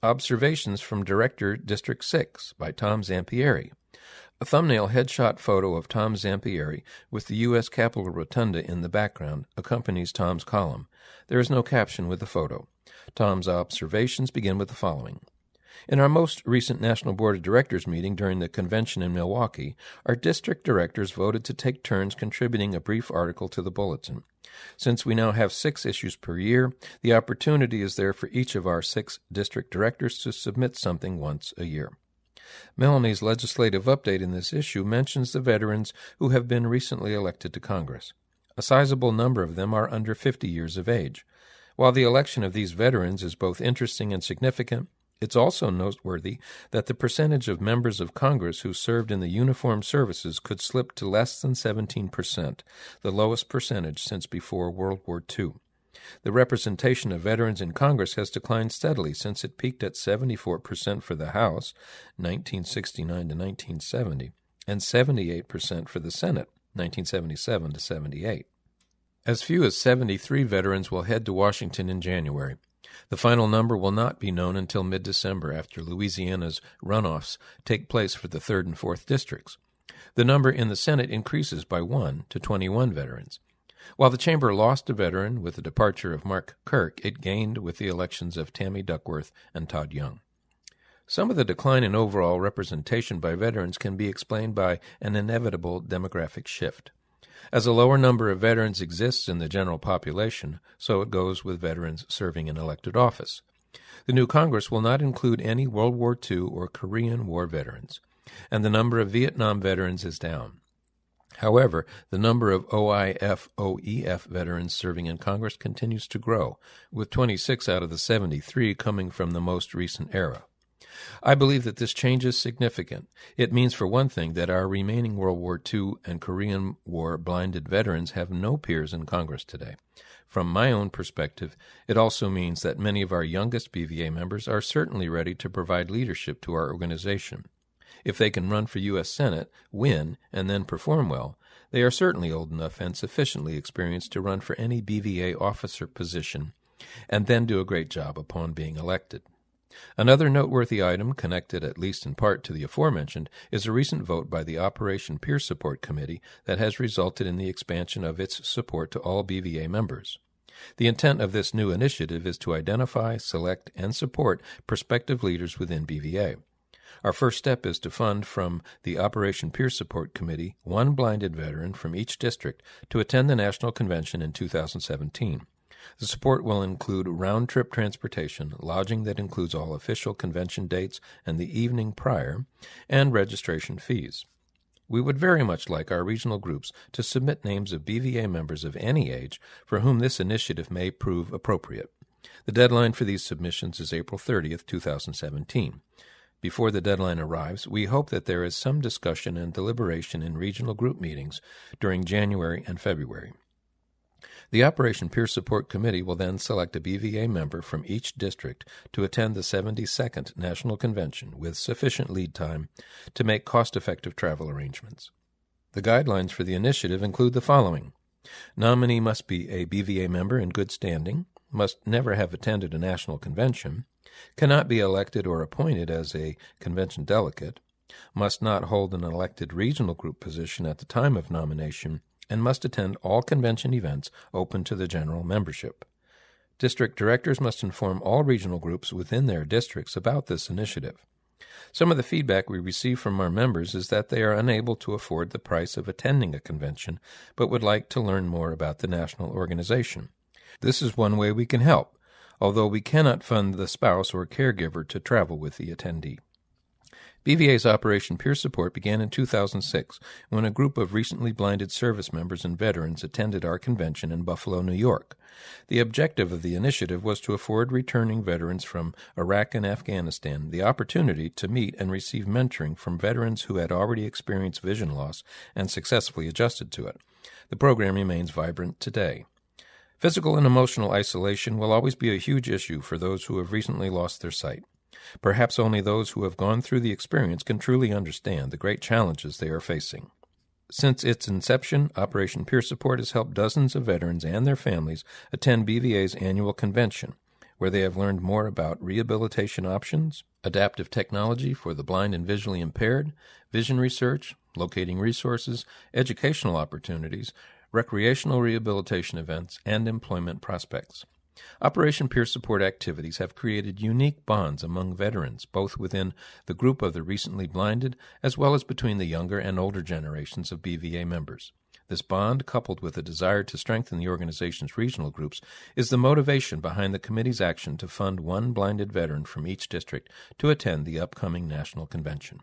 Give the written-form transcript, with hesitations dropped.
Observations from Director District 6 by Tom Zampieri. A thumbnail headshot photo of Tom Zampieri with the U.S. Capitol Rotunda in the background accompanies Tom's column. There is no caption with the photo. Tom's observations begin with the following. In our most recent National Board of Directors meeting during the convention in Milwaukee, our district directors voted to take turns contributing a brief article to the bulletin. Since we now have 6 issues per year, the opportunity is there for each of our 6 district directors to submit something once a year. Melanie's legislative update in this issue mentions the veterans who have been recently elected to Congress. A sizable number of them are under 50 years of age. While the election of these veterans is both interesting and significant, it's also noteworthy that the percentage of members of Congress who served in the uniformed services could slip to less than 17%, the lowest percentage since before World War II. The representation of veterans in Congress has declined steadily since it peaked at 74% for the House, 1969 to 1970, and 78% for the Senate, 1977 to 78. As few as 73 veterans will head to Washington in January. The final number will not be known until mid-December after Louisiana's runoffs take place for the 3rd and 4th districts. The number in the Senate increases by 1 to 21 veterans. While the Chamber lost a veteran with the departure of Mark Kirk, it gained with the elections of Tammy Duckworth and Todd Young. Some of the decline in overall representation by veterans can be explained by an inevitable demographic shift. As a lower number of veterans exists in the general population, so it goes with veterans serving in elected office. The new Congress will not include any World War II or Korean War veterans, and the number of Vietnam veterans is down. However, the number of OIF/OEF veterans serving in Congress continues to grow, with 26 out of the 73 coming from the most recent era. I believe that this change is significant. It means, for one thing, that our remaining World War II and Korean War blinded veterans have no peers in Congress today. From my own perspective, it also means that many of our youngest BVA members are certainly ready to provide leadership to our organization. If they can run for U.S. Senate, win, and then perform well, they are certainly old enough and sufficiently experienced to run for any BVA officer position and then do a great job upon being elected. Another noteworthy item, connected at least in part to the aforementioned, is a recent vote by the Operation Peer Support Committee that has resulted in the expansion of its support to all BVA members. The intent of this new initiative is to identify, select, and support prospective leaders within BVA. Our first step is to fund from the Operation Peer Support Committee 1 blinded veteran from each district to attend the National Convention in 2017. The support will include round-trip transportation, lodging that includes all official convention dates and the evening prior, and registration fees. We would very much like our regional groups to submit names of BVA members of any age for whom this initiative may prove appropriate. The deadline for these submissions is April 30th, 2017. Before the deadline arrives, we hope that there is some discussion and deliberation in regional group meetings during January and February. The Operation Peer Support Committee will then select a BVA member from each district to attend the 72nd National Convention with sufficient lead time to make cost-effective travel arrangements. The guidelines for the initiative include the following. Nominee must be a BVA member in good standing, must never have attended a national convention, cannot be elected or appointed as a convention delegate, must not hold an elected regional group position at the time of nomination, and must attend all convention events open to the general membership. District directors must inform all regional groups within their districts about this initiative. Some of the feedback we receive from our members is that they are unable to afford the price of attending a convention, but would like to learn more about the national organization. This is one way we can help, although we cannot fund the spouse or caregiver to travel with the attendee. BVA's Operation Peer Support began in 2006 when a group of recently blinded service members and veterans attended our convention in Buffalo, New York. The objective of the initiative was to afford returning veterans from Iraq and Afghanistan the opportunity to meet and receive mentoring from veterans who had already experienced vision loss and successfully adjusted to it. The program remains vibrant today. Physical and emotional isolation will always be a huge issue for those who have recently lost their sight. Perhaps only those who have gone through the experience can truly understand the great challenges they are facing. Since its inception, Operation Peer Support has helped dozens of veterans and their families attend BVA's annual convention, where they have learned more about rehabilitation options, adaptive technology for the blind and visually impaired, vision research, locating resources, educational opportunities, recreational rehabilitation events, and employment prospects. Operation Peer Support activities have created unique bonds among veterans, both within the group of the recently blinded as well as between the younger and older generations of BVA members. This bond, coupled with a desire to strengthen the organization's regional groups, is the motivation behind the committee's action to fund one blinded veteran from each district to attend the upcoming national convention.